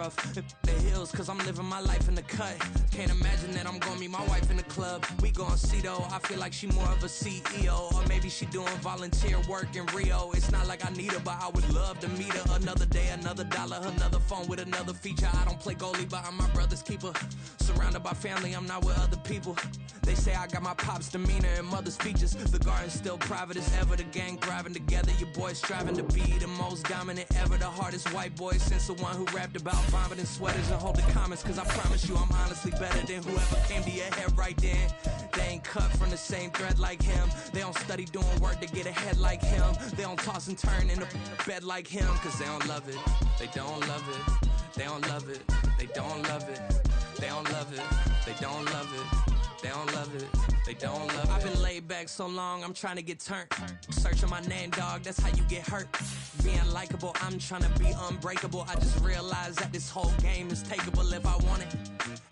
rough. The hills, cause I'm living my life in the cut. Can't imagine that I'm gonna meet my wife in the club. We gon' see though, I feel like she more of a CEO. Or maybe she doing volunteer work in Rio. It's not like I need her, but I would love to meet her. Another day, another dollar, another phone with another feature. I don't play goalie, but I'm my brother's keeper. Surrounded by family, I'm not with other people. They say I got my pop's demeanor and mother's features. The garden's still private as ever. The gang thriving together. Your boys striving to be the most dominant ever. The hardest white boy since the one who rapped about vomiting sweaters and holding comments. Cause I promise you I'm honestly better than whoever came to your head right then. They ain't cut from the same thread like him. They don't study doing work to get ahead like him. They don't toss and turn in the bed like him. Cause they don't love it. They don't love it. They don't love it. They don't love it. They don't love it. They don't love it. They don't love it. They don't love it. I've been laid back so long, I'm trying to get turned. Searching my name, dog, that's how you get hurt. Being likable, I'm trying to be unbreakable. I just realized that this whole game is takeable if I want it.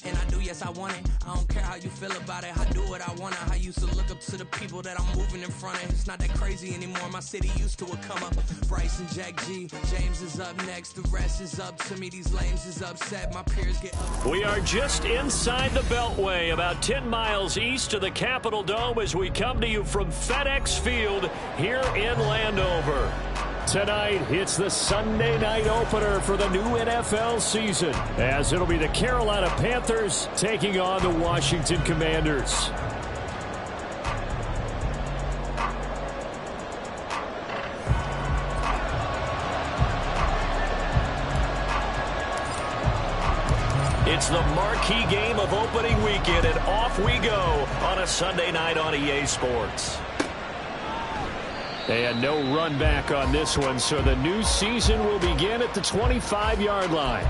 And I do, yes, I want it. I don't care how you feel about it. I do what I want to. I used to look up to the people that I'm moving in front of. It's not that crazy anymore. My city used to come up. Bryce and Jack G. James is up next. The rest is up to me. These lames is upset. My peers get up. We are just inside the Beltway, about 10 miles east of the Capitol Dome as we come to you from FedEx Field here in Landover. Tonight, it's the Sunday night opener for the new NFL season, as it'll be the Carolina Panthers taking on the Washington Commanders. It's the marquee game of opening weekend, and off we go on a Sunday night on EA Sports. And no run back on this one, so the new season will begin at the 25-yard line.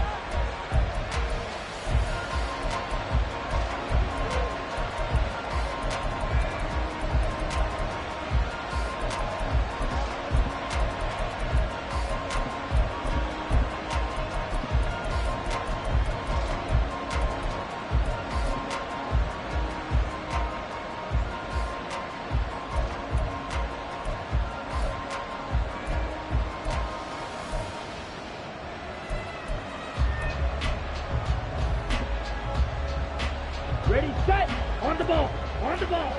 Ready, set, on the ball, on the ball.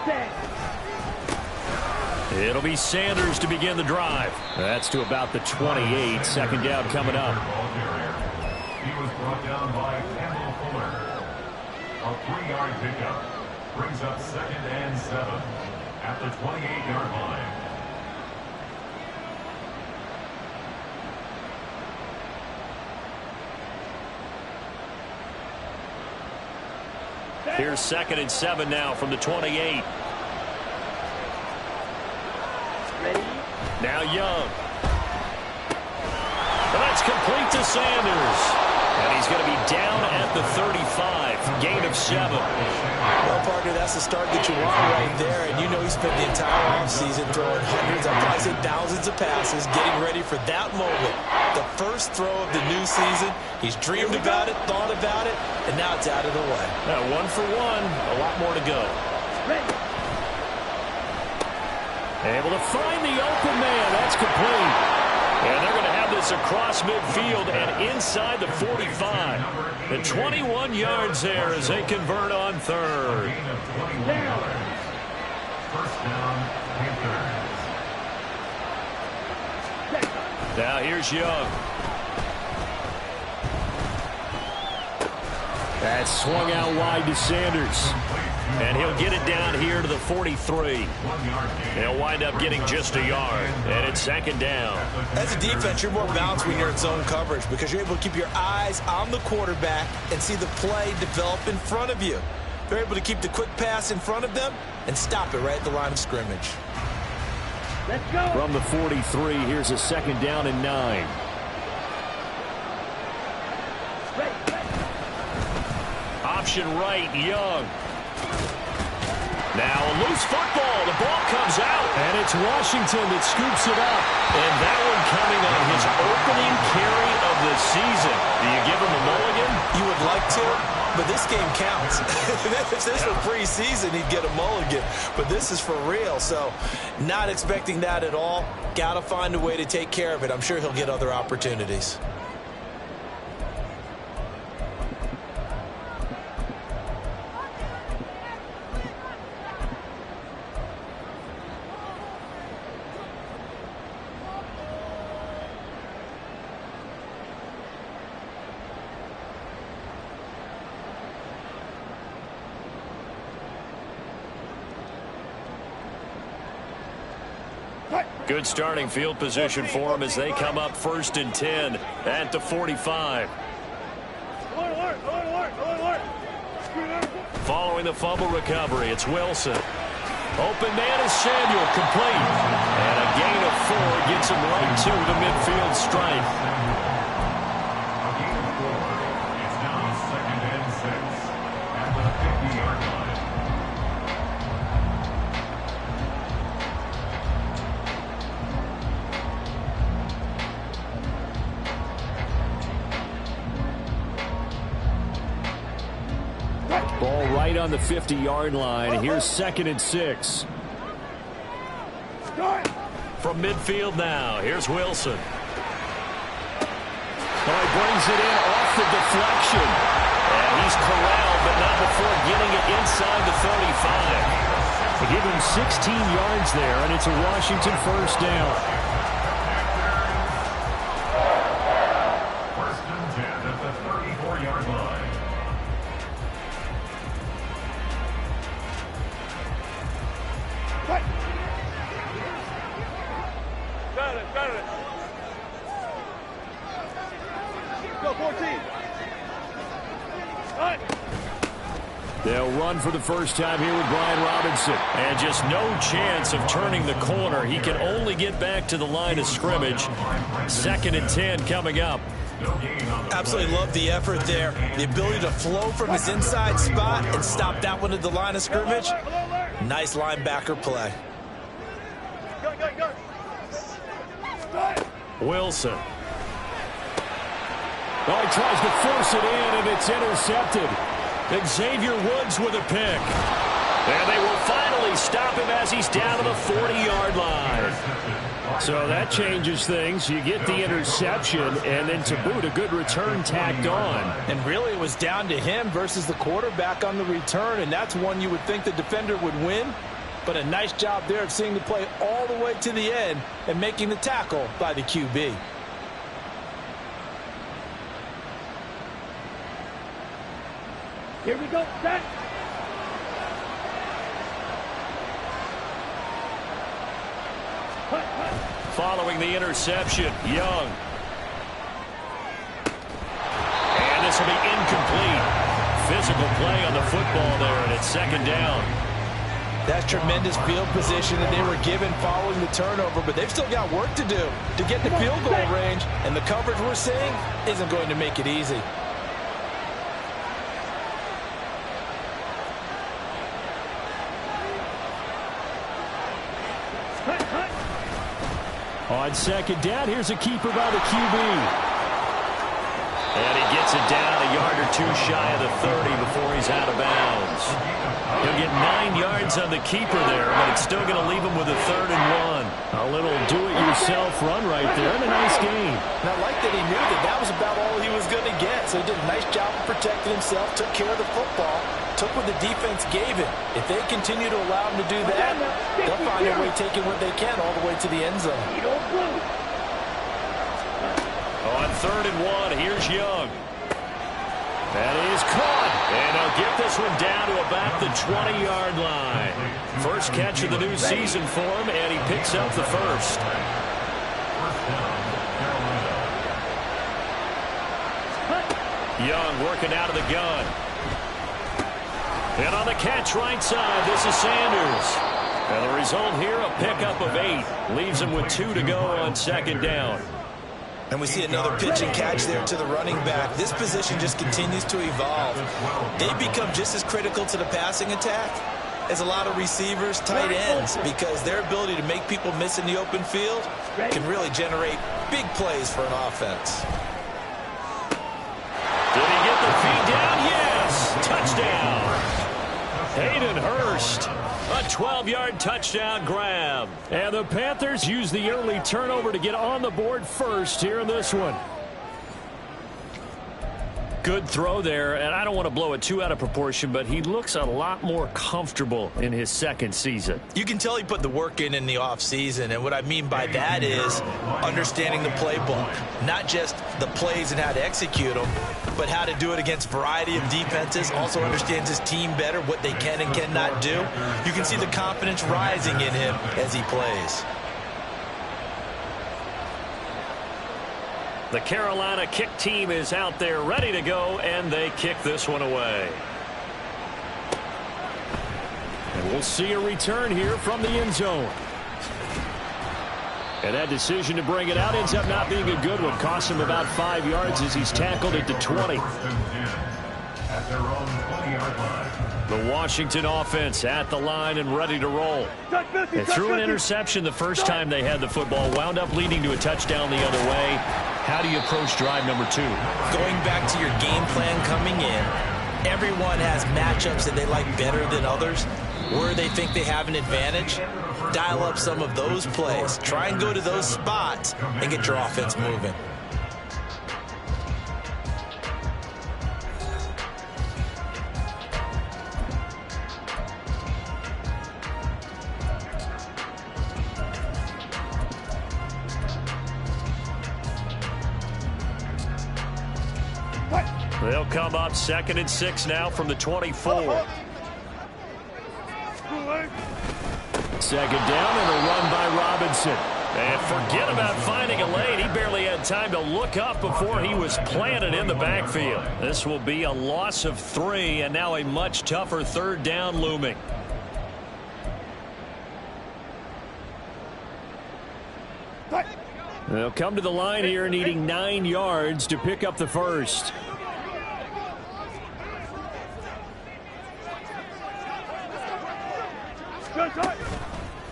Set. It'll be Sanders to begin the drive. That's to about the 28. Second down coming up. He was brought down by Campbell Fuller. A 3-yard pickup brings up 2nd and 7 at the 28-yard line. Here's 2nd and 7 now from the 28. Ready? Now Young. And that's complete to Sanders. And he's going to be down at the 35. Gain of 7. Well, partner, that's the start that you want right there. And you know he spent the entire offseason throwing hundreds, I'd probably say thousands of passes, getting ready for that moment. The first throw of the new season. He's dreamed about it, thought about it, and now it's out of the way. Now 1 for 1. A lot more to go. Ready. Able to find the open man. That's complete. And they're going to have this across midfield and inside the 45. The 21 yards there as they convert on 3rd. First down, Panthers. Now here's Young. That's swung out wide to Sanders. And he'll get it down here to the 43. They'll wind up getting just a yard. And it's 2nd down. As a defense, you're more balanced when you're in zone coverage because you're able to keep your eyes on the quarterback and see the play develop in front of you. They're able to keep the quick pass in front of them and stop it right at the line of scrimmage. Let's go. From the 43, here's a 2nd down and 9. Option right, Young. Now a loose football. The ball comes out. And it's Washington that scoops it up. And that one coming on his opening carry of the season. Do you give him a mulligan? You would like to, but this game counts. If this were preseason, he'd get a mulligan. But this is for real, so not expecting that at all. Got to find a way to take care of it. I'm sure he'll get other opportunities. Good starting field position for them as they come up 1st and 10 at the 45. Following the fumble recovery, it's Wilson. Open man is Samuel, complete. And a gain of 4 gets him right to the midfield stripe. A gain of 4. It's now 2nd and 6 at the 50-yard line. Ball right on the 50-yard line. Here's 2nd and 6. From midfield now, here's Wilson. Oh, he brings it in off the deflection. And he's corralled, but not before getting it inside the 35. They give him 16 yards there, and it's a Washington 1st down. 1st and 10 at the 34-yard line. Got it. Go, 14. Right. They'll run for the first time here with Brian Robinson. And just no chance of turning the corner. He can only get back to the line of scrimmage. 2nd and 10 coming up. Absolutely love the effort there. The ability to flow from his inside spot and stop that one at the line of scrimmage. Nice linebacker play. Go. Wilson. Oh, he tries to force it in, and it's intercepted. Xavier Woods with a pick. And they will finally stop him as he's down to the 40-yard line. So that changes things. You get the interception, and then to boot, a good return tacked on. And really, it was down to him versus the quarterback on the return, and that's one you would think the defender would win. But a nice job there of seeing the play all the way to the end and making the tackle by the QB. Here we go, set. Following the interception, Young. And this will be incomplete. Physical play on the football there, and it's 2nd down. That's tremendous field position that they were given following the turnover, but they've still got work to do to get the field goal range, and the coverage we're seeing isn't going to make it easy. On 2nd down, here's a keeper by the QB. And he gets it down a yard or 2 shy of the 30 before he's out of bounds. He'll get 9 yards on the keeper there, but it's still going to leave him with a 3rd and 1. A little do-it-yourself run right there, and a nice gain. And I like that he knew that that was about all he was going to get, so he did a nice job of protecting himself, took care of the football, took what the defense gave him. If they continue to allow him to do that, they'll find a way taking what they can all the way to the end zone. On 3rd and 1, here's Young. That is caught, and they'll get this one down to about the 20-yard line. First catch of the new season for him, and he picks up the first. Young working out of the gun. And on the catch right side, this is Sanders. And the result here, a pickup of 8. Leaves him with 2 to go on 2nd down. And we see another pitch and catch there to the running back. This position just continues to evolve. They become just as critical to the passing attack is a lot of receivers, tight ends, because their ability to make people miss in the open field can really generate big plays for an offense. Did he get the feet down? Yes! Touchdown! Hayden Hurst. A 12-yard touchdown grab. And the Panthers use the early turnover to get on the board first here in this one. Good throw there, and I don't want to blow it too out of proportion, but he looks a lot more comfortable in his second season. You can tell he put the work in the offseason, and what I mean by that is understanding the playbook. Not just the plays and how to execute them, but how to do it against a variety of defenses. Also understands his team better, what they can and cannot do. You can see the confidence rising in him as he plays. The Carolina kick team is out there ready to go, and they kick this one away. And we'll see a return here from the end zone. And that decision to bring it out ends up not being a good one. Costs him about 5 yards as he's tackled at the 20. At their own 20-yard line. The Washington offense at the line and ready to roll. They threw an interception the first time they had the football, wound up leading to a touchdown the other way. How do you approach drive number 2? Going back to your game plan coming in, everyone has matchups that they like better than others, where they think they have an advantage. Dial up some of those plays. Try and go to those spots and get your offense moving. They'll come up 2nd and 6 now from the 24. Second down and a run by Robinson. And forget about finding a lane. He barely had time to look up before he was planted in the backfield. This will be a loss of 3, and now a much tougher 3rd down looming. They'll come to the line here needing 9 yards to pick up the first.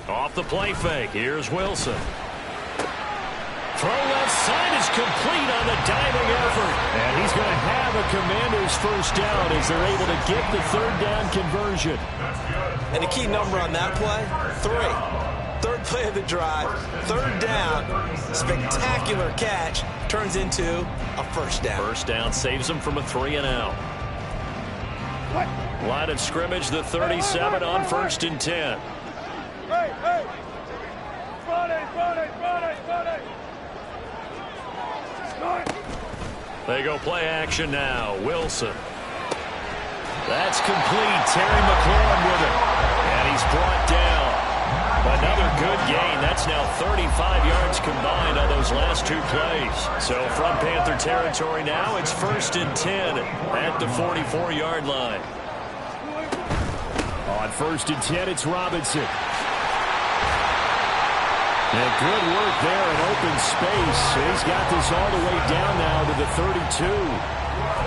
Off the play fake. Here's Wilson. Throw left side is complete on the diving effort. And he's going to have a Commanders first down as they're able to get the 3rd down conversion. And the key number on that play, 3. 3rd play of the drive, 3rd down, spectacular catch, turns into a first down. First down saves them from a 3 and out. Line of scrimmage, the 37 on 1st and 10. Hey, hey! Friday! They go play action now. Wilson. That's complete. Terry McLaurin with it. And he's brought down. Another good gain. That's now 35 yards combined on those last 2 plays. So from Panther territory now, it's 1st and 10 at the 44-yard line. On 1st and 10, it's Robinson. And good work there in open space. He's got this all the way down now to the 32.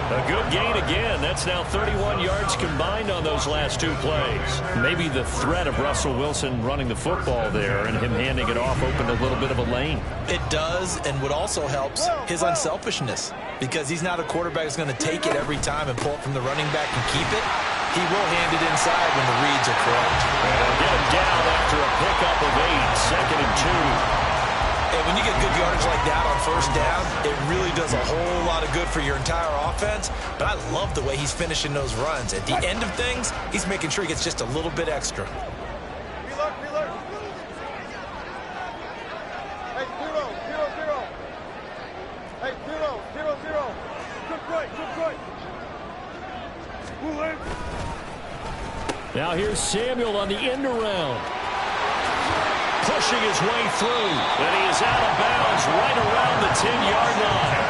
A good gain again. That's now 31 yards combined on those last 2 plays. Maybe the threat of Russell Wilson running the football there and him handing it off opened a little bit of a lane. It does, and what also helps, his unselfishness. Because he's not a quarterback who's going to take it every time and pull it from the running back and keep it. He will hand it inside when the reads are correct. And get him down after a pickup of 8, 2nd and 2. And when you get good yardage like that on 1st down, it really does a whole lot of good for your entire offense. But I love the way he's finishing those runs. At the end of things, he's making sure he gets just a little bit extra. Reload. Hey, 0. Hey, 0. Good right. Now here's Samuel on the end around. Pushing his way through. And he is out of bounds right around the 10-yard line.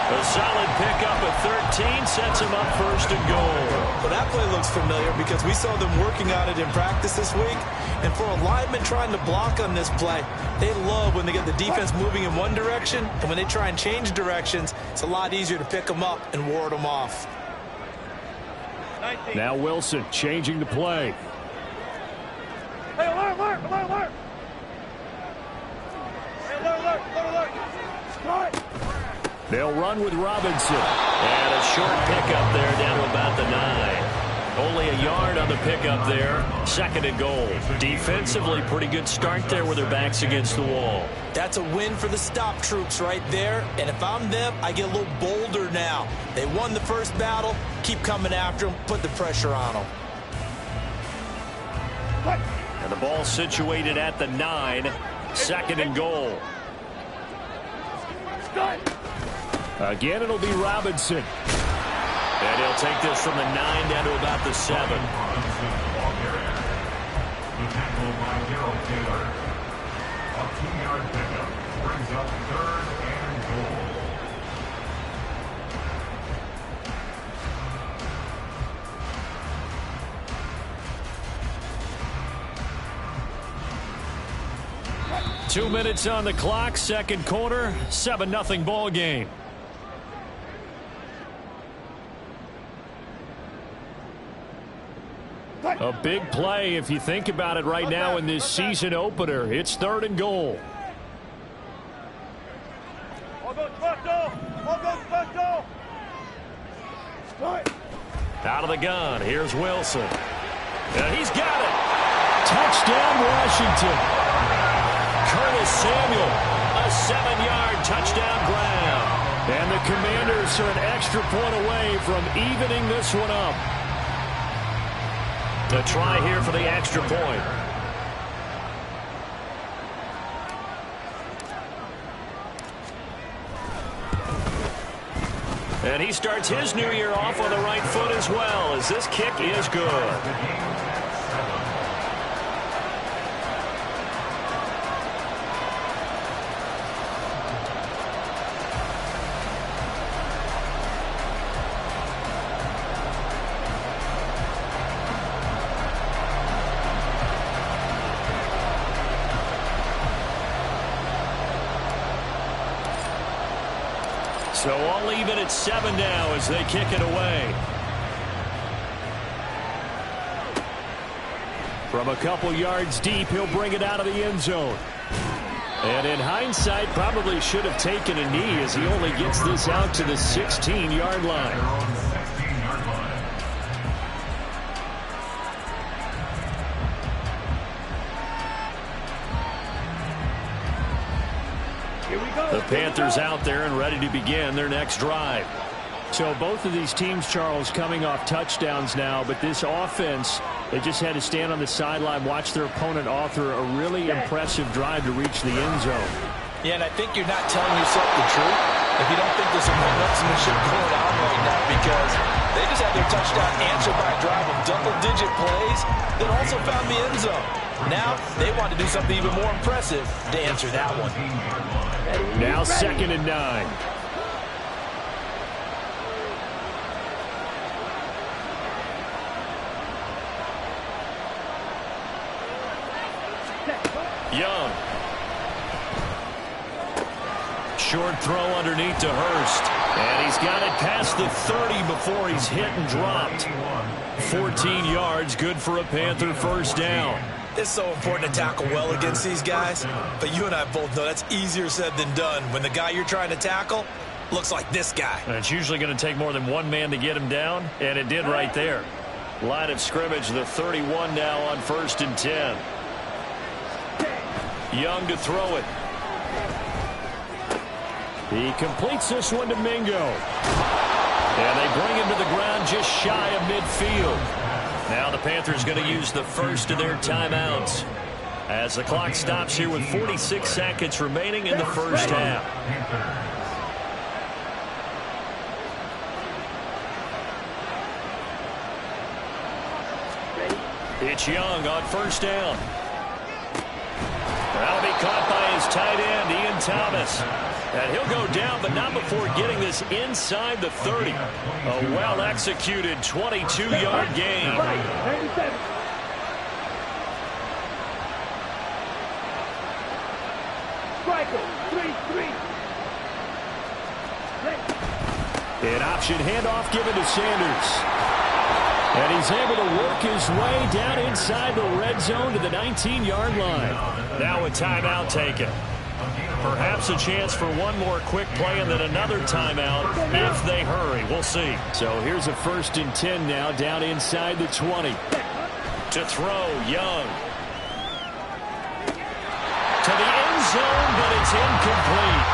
A solid pickup at 13 sets him up 1st and goal. Well, that play looks familiar because we saw them working on it in practice this week. And for a lineman trying to block on this play, they love when they get the defense moving in one direction. And when they try and change directions, it's a lot easier to pick them up and ward them off. Now Wilson changing the play. They'll run with Robinson. And a short pickup there down to about the 9. Only a yard on the pickup there. 2nd and goal. Defensively, pretty good start there with their backs against the wall. That's a win for the stop troops right there. And if I'm them, I get a little bolder now. They won the first battle. Keep coming after them. Put the pressure on them. And the ball situated at the 9. 2nd and goal. Again, it'll be Robinson. And he'll take this from the 9 down to about the 7. The tackle by Taylor. A 2-yard pickup brings up 3rd and goal. Two minutes on the clock, 2nd quarter, 7-0 ball game. A big play if you think about it right now in this season opener. It's 3rd and goal. Out of the gun, here's Wilson. And he's got it. Touchdown, Washington. Curtis Samuel, a 7-yard touchdown grab. And the Commanders are an extra point away from evening this one up. A try here for the extra point. And he starts his new year off on the right foot as well, as this kick is good. So all even at 7 now as they kick it away. From a couple yards deep, he'll bring it out of the end zone. And in hindsight, probably should have taken a knee as he only gets this out to the 16-yard line. The Panthers out there and ready to begin their next drive. So both of these teams, Charles, coming off touchdowns now, but this offense, they just had to stand on the sideline, watch their opponent author a really impressive drive to reach the end zone. Yeah, and I think you're not telling yourself the truth if you don't think there's some one-upsmanship going on right now, because they just had their touchdown answered by a drive of double-digit plays that also found the end zone. Now they want to do something even more impressive to answer that one. Now 2nd and 9. Young. Short throw underneath to Hurst. And he's got it past the 30 before he's hit and dropped. 14 yards, good for a Panther first down. It's so important to tackle well against these guys, but you and I both know that's easier said than done when the guy you're trying to tackle looks like this guy. And it's usually going to take more than one man to get him down, and it did right there. Line of scrimmage, the 31 now on 1st and 10. Young to throw it. He completes this one to Mingo. And they bring him to the ground just shy of midfield. Now the Panthers going to use the first of their timeouts as the clock stops here with 46 seconds remaining in the first half. It's Young on 1st down. That'll be caught by his tight end, Ian Thomas. And he'll go down, but not before getting this inside the 30. A well-executed 22-yard gain. An option handoff given to Sanders. And he's able to work his way down inside the red zone to the 19-yard line. Now a timeout taken. Perhaps a chance for one more quick play and then another timeout if they hurry. We'll see. So here's a 1st and 10 now, down inside the 20. To throw, Young. To the end zone, but it's incomplete.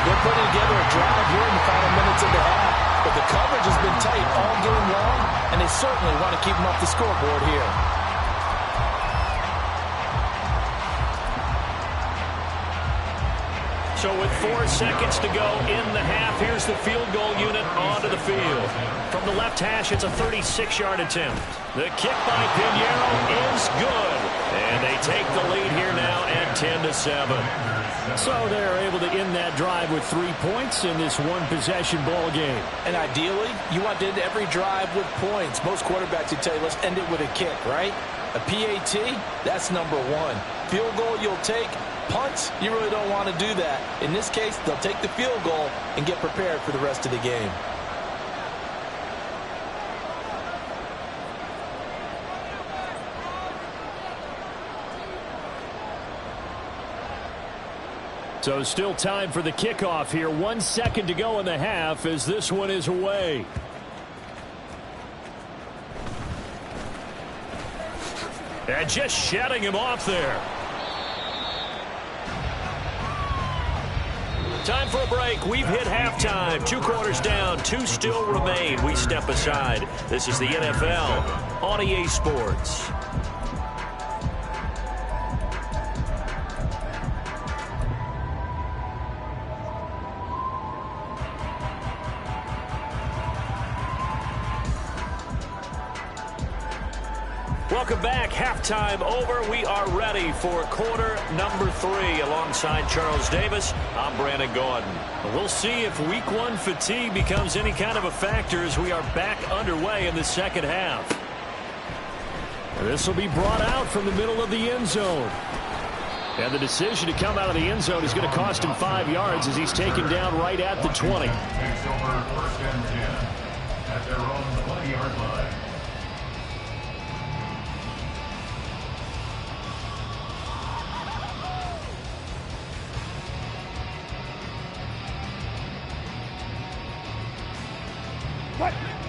They're putting together a drive here in the final minutes of the half, but the coverage has been tight all game long, and they certainly want to keep them off the scoreboard here. So with 4 seconds to go in the half, here's the field goal unit onto the field. From the left hash, it's a 36-yard attempt. The kick by Pinheiro is good. And they take the lead here now at 10-7. So they're able to end that drive with 3 points in this one-possession ball game. And ideally, you want to end every drive with points. Most quarterbacks would tell you, let's end it with a kick, right? A PAT, that's number 1. Field goal you'll take. Punts, you really don't want to do that. In this case, they'll take the field goal and get prepared for the rest of the game. So still time for the kickoff here. 1 second to go in the half as this one is away. And just shutting him off there. Time for a break. We've hit halftime. 2 quarters down. 2 still remain. We step aside. This is the NFL on EA Sports. Welcome back. Halftime over. We are ready for quarter number 3. Alongside Charles Davis, I'm Brandon Gordon. We'll see if week 1 fatigue becomes any kind of a factor as we are back underway in the second half. This will be brought out from the middle of the end zone. And the decision to come out of the end zone is going to cost him 5 yards as he's taken down right at the 20. Takes over 1st and 10 at their own 20-yard line.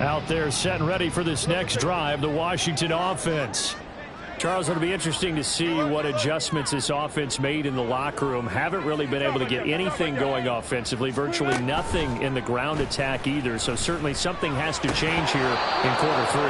Out there set and ready for this next drive, the Washington offense. Charles, it'll be interesting to see what adjustments this offense made in the locker room. Haven't really been able to get anything going offensively, virtually nothing in the ground attack either. So certainly something has to change here in quarter 3.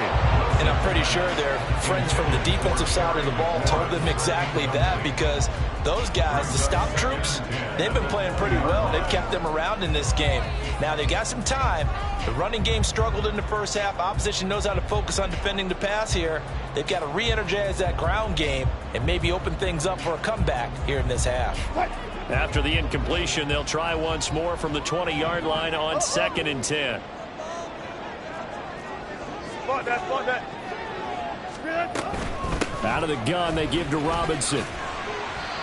And I'm pretty sure their friends from the defensive side of the ball told them exactly that, because those guys, the stop troops, they've been playing pretty well. They've kept them around in this game. Now they've got some time. The running game struggled in the first half. Opposition knows how to focus on defending the pass here. They've got to re-energize that ground game and maybe open things up for a comeback here in this half. After the incompletion, they'll try once more from the 20-yard line on 2nd and 10. Spot that. Out of the gun, they give to Robinson.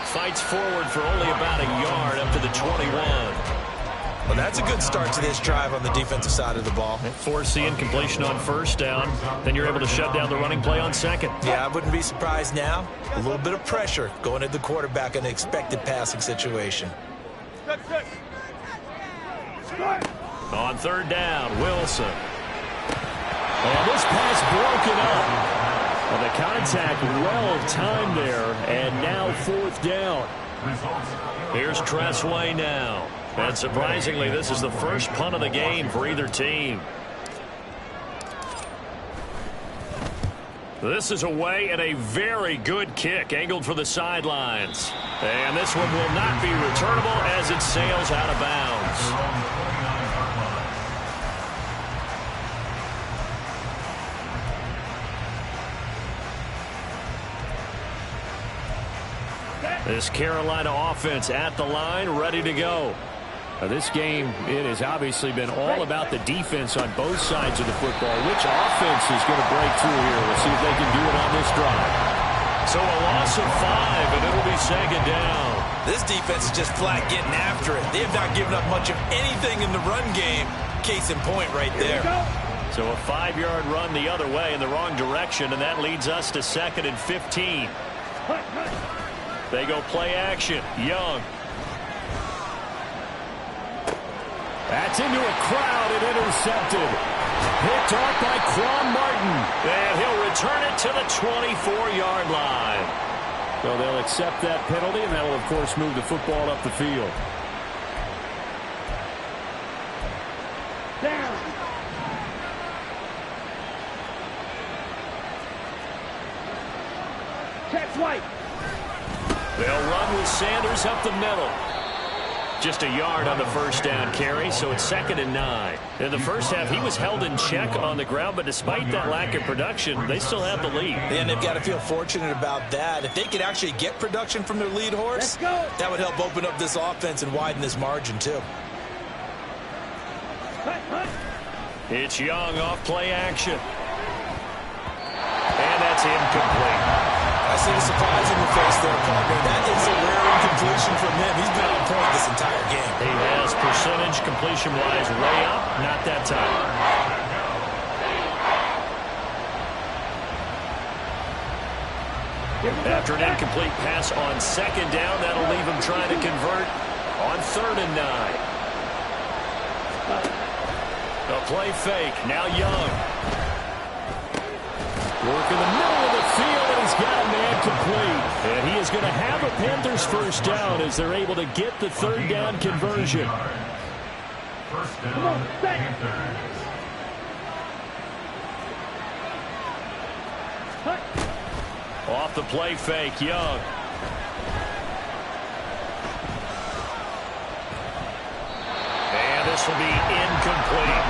Fights forward for only about a yard up to the 21. Well, that's a good start to this drive on the defensive side of the ball. Force the incompletion on 1st down. Then you're able to shut down the running play on 2nd. Yeah, I wouldn't be surprised now. A little bit of pressure going at the quarterback in an expected passing situation. On 3rd down, Wilson. And this pass broken up. Well, the contact well timed there, and now 4th down. Here's Tressway now. And surprisingly, this is the first punt of the game for either team. This is away and a very good kick angled for the sidelines. And this one will not be returnable as it sails out of bounds. This Carolina offense at the line, ready to go. This game, it has obviously been all about the defense on both sides of the football. Which offense is going to break through here? We'll see if they can do it on this drive. So a loss of 5, and it'll be 2nd down. This defense is just flat getting after it. They have not given up much of anything in the run game. Case in point right there. So a 5-yard run the other way in the wrong direction, and that leads us to 2nd and 15. They go play action. Young. That's into a crowd and intercepted. Picked off by Quan Martin. And he'll return it to the 24-yard line. So they'll accept that penalty, and that will, of course, move the football up the field. Down. Catch White. They'll run with Sanders up the middle. Just a yard on the first down carry, so it's 2nd and 9. In the first half, he was held in check on the ground, but despite that lack of production, they still have the lead. And they've got to feel fortunate about that. If they could actually get production from their lead horse, that would help open up this offense and widen this margin, too. It's Young off play action. And that's incomplete. I see the surprise in your face there, partner. That is a rare incompletion from him. He's been on point this entire game. He has percentage completion-wise way up. Not that time. After an incomplete pass on 2nd down, that'll leave him trying to convert on 3rd and 9. A play fake. Now Young. Work in the middle of the field, and he's got a man complete. And he is going to have a Panthers first down as they're able to get the 3rd down conversion. First down, Panthers. Off the play fake, Young. And this will be incomplete.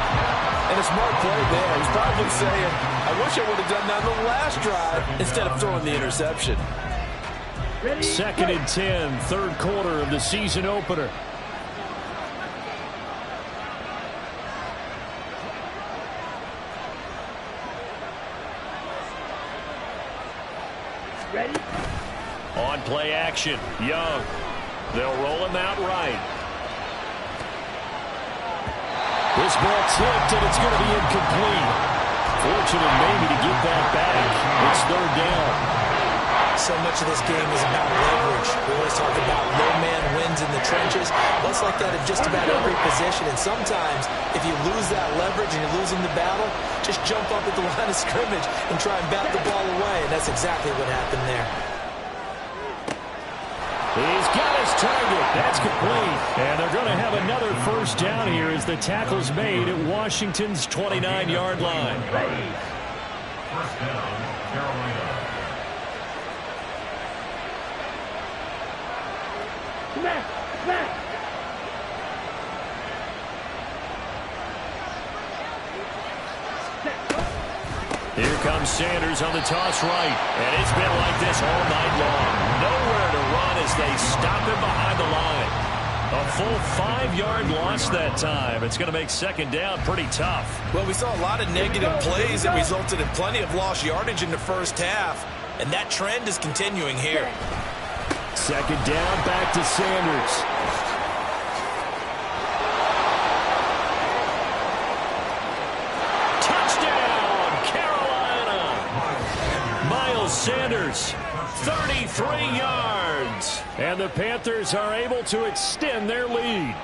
And a smart play there. He's probably saying, I wish I would have done that on the last drive instead of throwing the interception. 2nd and 10, 3rd quarter of the season opener. Ready? On play action, Young. They'll roll him out right. This ball tipped, and it's going to be incomplete. Fortunate maybe to get that back. It's 3rd down. So much of this game is about leverage. We always talk about low man wins in the trenches. Well, it's like that in just about every position. And sometimes, if you lose that leverage and you're losing the battle, just jump up at the line of scrimmage and try and bat the ball away. And that's exactly what happened there. He's got his target. That's complete. And they're going to have another first down here as the tackle's made at Washington's 29-yard line. First down, Carolina. Smack! Here comes Sanders on the toss right. And it's been like this all night long. Nowhere to run as they stop him behind the line. A full 5-yard loss that time. It's going to make 2nd down pretty tough. Well, we saw a lot of negative plays that resulted in plenty of lost yardage in the first half. And that trend is continuing here. 2nd down, back to Sanders. Touchdown, Carolina! Miles Sanders, 33 yards. And the Panthers are able to extend their lead.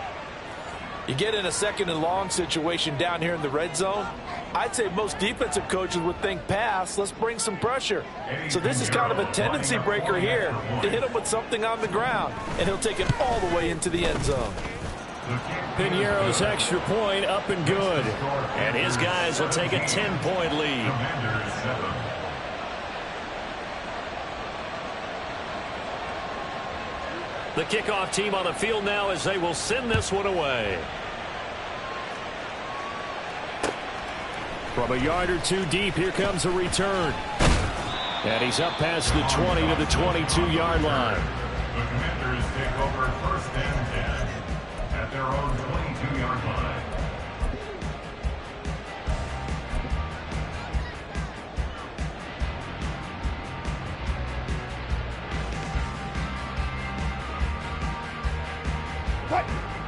You get in a 2nd and long situation down here in the red zone. I'd say most defensive coaches would think pass, let's bring some pressure. So this is kind of a tendency breaker here to hit him with something on the ground, and he'll take it all the way into the end zone. Piñeiro's extra point up and good. And his guys will take a 10-point lead. The kickoff team on the field now as they will send this one away. From a yard or two deep, here comes a return. And he's up past the 20 to the 22-yard line. The Commanders take over 1st and 10 at their own 22-yard line.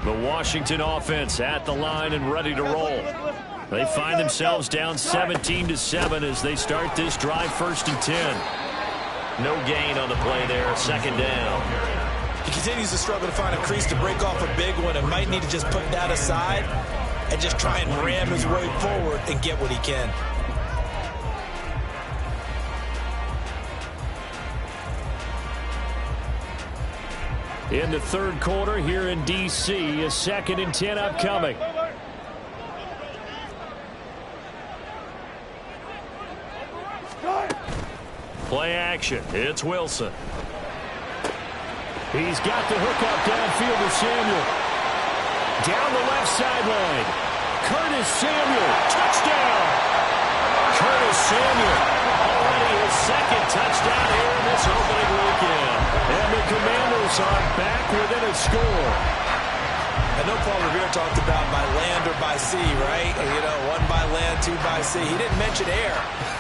The Washington offense at the line and ready to roll. They find themselves down 17-7 as they start this drive 1st and 10. No gain on the play there, 2nd down. He continues to struggle to find a crease to break off a big one and might need to just put that aside and just try and ram his way forward and get what he can. In the third quarter here in D.C., a 2nd and 10 upcoming. Play action. It's Wilson. He's got the hook up downfield to Samuel. Down the left sideline. Curtis Samuel. Touchdown. Curtis Samuel. Already his 2nd touchdown here in this opening weekend. And the Commanders are back within a score. I know Paul Revere talked about by land or by sea, right? You know, 1 by land, 2 by sea. He didn't mention air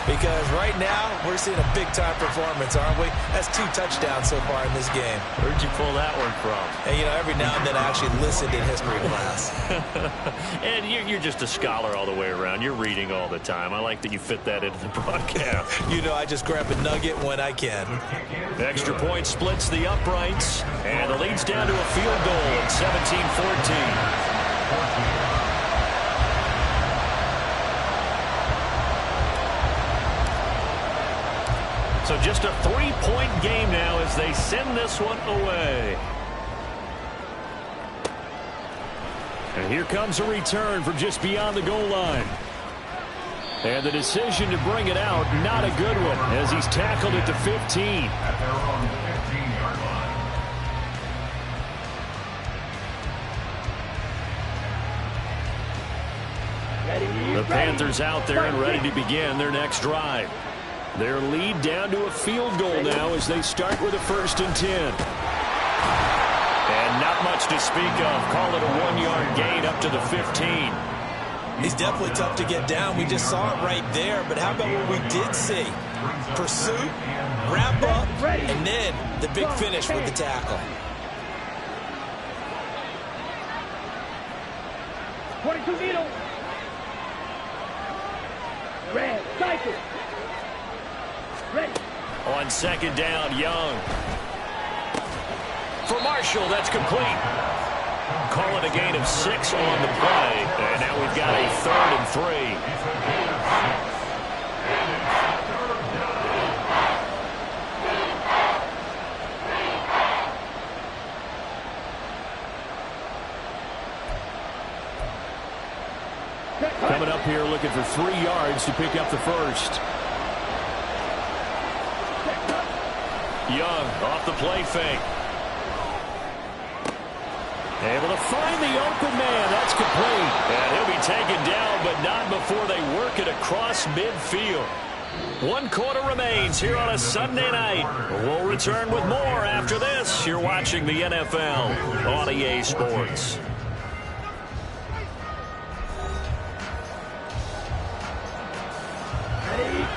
because right now we're seeing a big-time performance, aren't we? That's 2 touchdowns so far in this game. Where'd you pull that one from? And, you know, every now and then I actually listened in history class. And you're just a scholar all the way around. You're reading all the time. I like that you fit that into the broadcast. You know, I just grab a nugget when I can. Extra point splits the uprights, and the lead's down to a field goal at 17-14. So just a 3-point game now as they send this one away. And here comes a return from just beyond the goal line. And the decision to bring it out, not a good one, as he's tackled at the 15. At their own 15-yard line. The Panthers out there and ready to begin their next drive. Their lead down to a field goal now as they start with a 1st and 10. And not much to speak of. Call it a 1-yard gain up to the 15. He's definitely tough to get down. We just saw it right there. But how about what we did see? Pursuit, wrap up, and then the big finish with the tackle. 22 needle. Red, cycle. Ready. On 2nd down, Young. For Marshall, that's complete. Call it a gain of 6 on the play. And now we've got a 3rd and 3. Coming up here looking for 3 yards to pick up the 1st. Young off the play fake. Able to find the open man. That's complete. And he'll be taken down, but not before they work it across midfield. 1 quarter remains here on a Sunday night. We'll return with more after this. You're watching the NFL on EA Sports.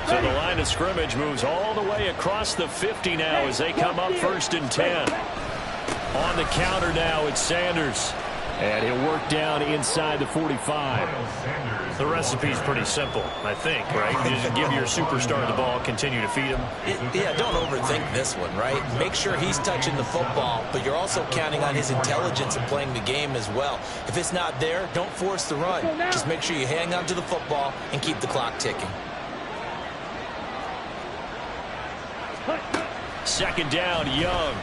So the line of scrimmage moves all the way across the 50 now as they come up 1st and 10. On the counter now, it's Sanders. And he'll work down inside the 45. The recipe's pretty simple, I think, right? You just give your superstar the ball, continue to feed him. Yeah, don't overthink this one, right? Make sure he's touching the football, but you're also counting on his intelligence in playing the game as well. If it's not there, don't force the run. Just make sure you hang on to the football and keep the clock ticking. 2nd down, Young.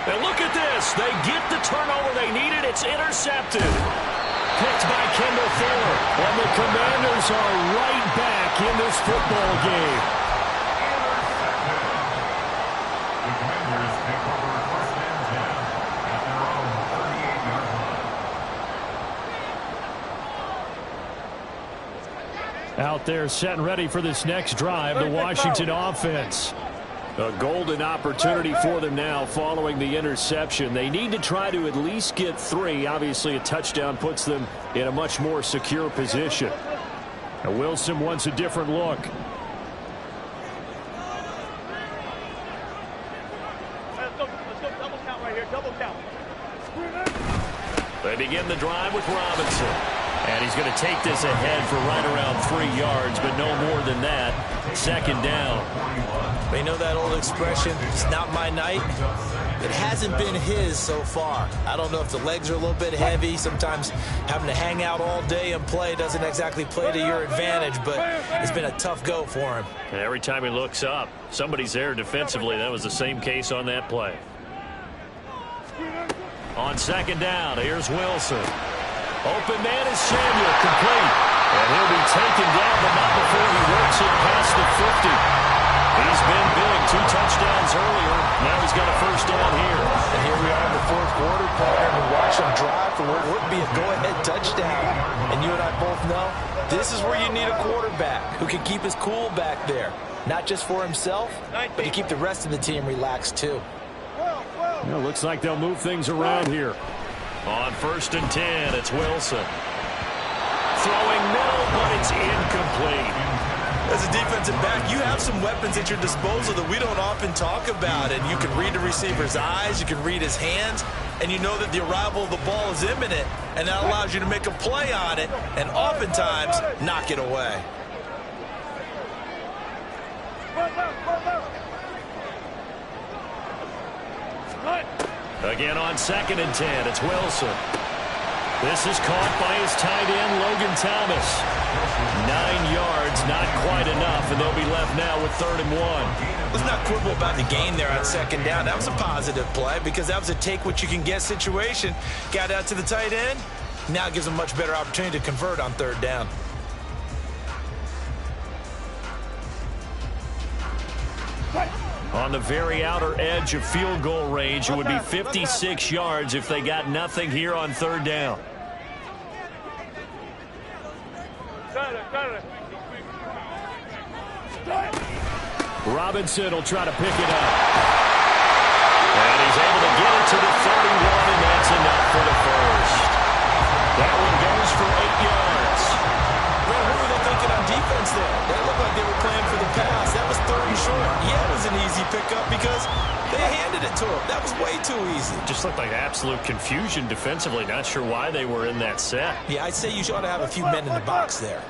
And look at this. They get the turnover they needed. It's intercepted. Picked by Kendall Fuller. And the Commanders are right back in this football game. The Commanders take over 1st and 10 at their own 38-yard line. Out there set and ready for this next drive, the Washington offense. A golden opportunity for them now following the interception. They need to try to at least get 3. Obviously, a touchdown puts them in a much more secure position. And Wilson wants a different look. Let's go double count right here, double count. They begin the drive with Robinson. And he's going to take this ahead for right around 3 yards, but no more than that. 2nd down. But you know that old expression, it's not my night? It hasn't been his so far. I don't know if the legs are a little bit heavy. Sometimes having to hang out all day and play doesn't exactly play to your advantage, but it's been a tough go for him. And every time he looks up, somebody's there defensively. That was the same case on that play. On second down, here's Wilson. Open man is Samuel, complete. And he'll be taken down, but not before he works it past the 50. He's been big, 2 touchdowns earlier. Now he's got a first down here. And here we are in the fourth quarter, partner, and watch him drive for what would be a go-ahead touchdown. And you and I both know this is where you need a quarterback who can keep his cool back there. Not just for himself, but to keep the rest of the team relaxed, too. Well, looks like they'll move things around here. On 1st and 10, it's Wilson. Throwing middle, but it's incomplete. As a defensive back, you have some weapons at your disposal that we don't often talk about. And you can read the receiver's eyes, you can read his hands, and you know that the arrival of the ball is imminent, and that allows you to make a play on it and oftentimes knock it away. Again on 2nd and 10, it's Wilson. This is caught by his tight end, Logan Thomas. 9 yards, not quite enough, and they'll be left now with 3rd and 1. Let's not quibble about the gain there on 2nd down. That was a positive play because that was a take-what-you-can-get situation. Got out to the tight end. Now gives him a much better opportunity to convert on 3rd down. On the very outer edge of field goal range, it would be 56 yards if they got nothing here on 3rd down. Robinson will try to pick it up. And he's able to get it to the 31, and that's enough for the first. That one goes for 8 yards. Well, what were they thinking on defense there? That looked like they were playing for the pass. That was 3rd and short. Yeah, it was an easy pickup because they handed it to him. That was way too easy. Just looked like absolute confusion defensively. Not sure why they were in that set. Yeah, I'd say you ought to have a few men in the box there.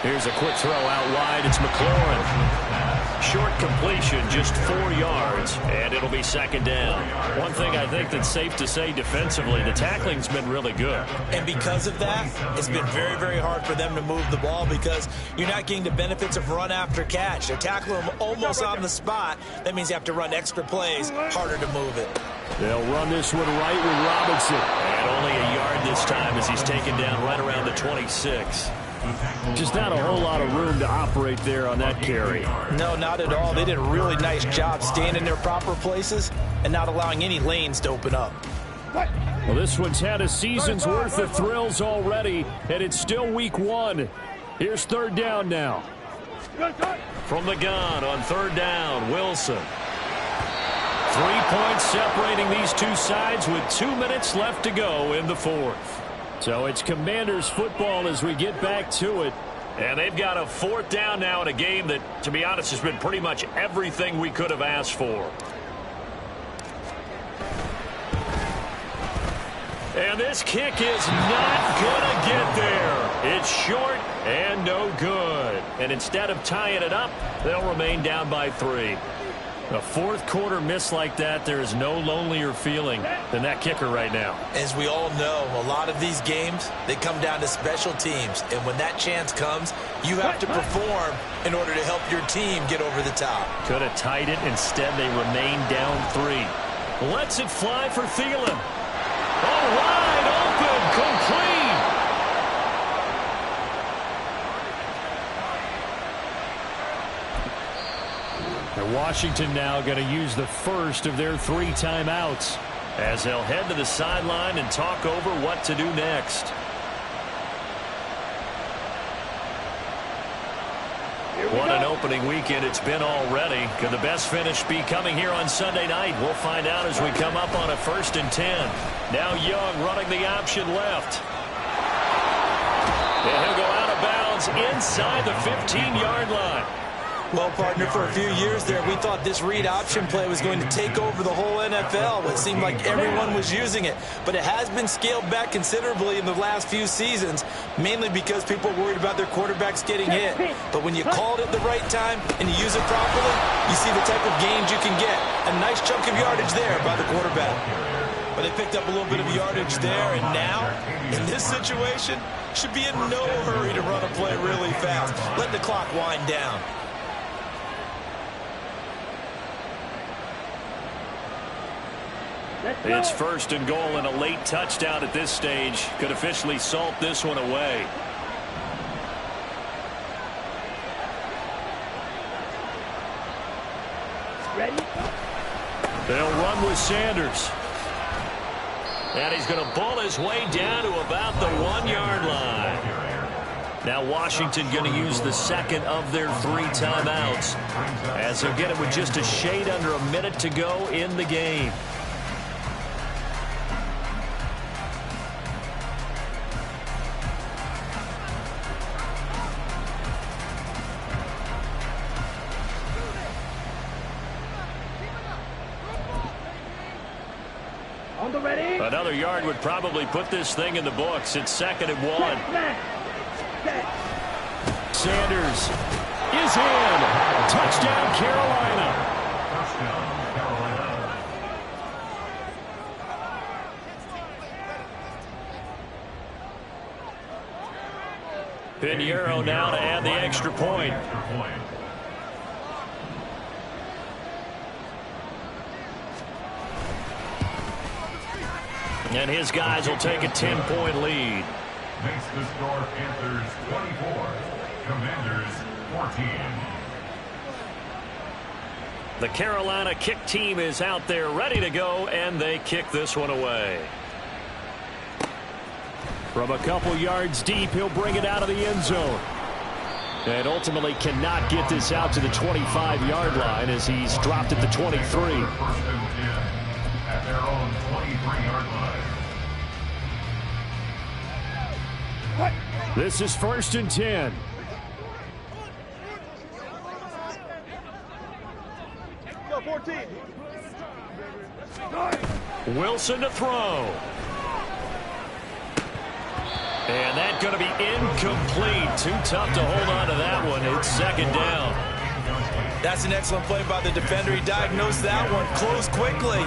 Here's a quick throw out wide. It's McLaurin. Short completion, just 4 yards, and it'll be 2nd down. One thing I think that's safe to say defensively, the tackling's been really good. And because of that, it's been very, very hard for them to move the ball because you're not getting the benefits of run after catch. They're tackling them almost on the spot. That means you have to run extra plays, harder to move it. They'll run this one right with Robinson. And only a yard this time as he's taken down right around the 26. Just not a whole lot of room to operate there on that carry. No, not at all. They did a really nice job staying in their proper places and not allowing any lanes to open up. Well, this one's had a season's worth of thrills already, and it's still week 1. Here's 3rd down now. From the gun on 3rd down, Wilson. 3 points separating these two sides with 2 minutes left to go in the 4th. So it's Commanders football as we get back to it. And they've got a 4th down now in a game that, to be honest, has been pretty much everything we could have asked for. And this kick is not going to get there. It's short and no good. And instead of tying it up, they'll remain down by 3. A 4th quarter miss like that, there is no lonelier feeling than that kicker right now. As we all know, a lot of these games, they come down to special teams. And when that chance comes, you have to perform in order to help your team get over the top. Could have tied it. Instead, they remain down 3. Lets it fly for Thielen. Oh, wide open, complete. And Washington now going to use the first of their 3 timeouts as they'll head to the sideline and talk over what to do next. What an opening weekend it's been already. Could the best finish be coming here on Sunday night? We'll find out as we come up on a 1st and 10. Now Young running the option left. And he'll go out of bounds inside the 15-yard line. Well, partner, for a few years there, we thought this read option play was going to take over the whole NFL. It seemed like everyone was using it, but it has been scaled back considerably in the last few seasons, mainly because people are worried about their quarterbacks getting hit. But when you call it at the right time and you use it properly, you see the type of gains you can get. A nice chunk of yardage there by the quarterback. But they picked up a little bit of yardage there, and now, in this situation, should be in no hurry to run a play really fast. Let the clock wind down. It's first and goal, and a late touchdown at this stage could officially salt this one away. Ready? They'll run with Sanders. And he's going to pull his way down to about the 1-yard line. Now Washington going to use the second of their 3 timeouts, as they'll get it with just a shade under a minute to go in the game. Another yard would probably put this thing in the books. It's 2nd and 1. Sanders is in. Touchdown, Carolina. Pinheiro now to add the extra point. And his guys will take a 10-point lead. Makes the score Panthers 24, Commanders 14. The Carolina kick team is out there ready to go, and they kick this one away. From a couple yards deep, he'll bring it out of the end zone. And ultimately cannot get this out to the 25-yard line as he's dropped at the 23. First and 10 at their own 23-yard line. This is 1st and 10. Go 14. Wilson to throw. And that's going to be incomplete. Too tough to hold on to that one. It's 2nd down. That's an excellent play by the defender. He diagnosed that one, closed quickly.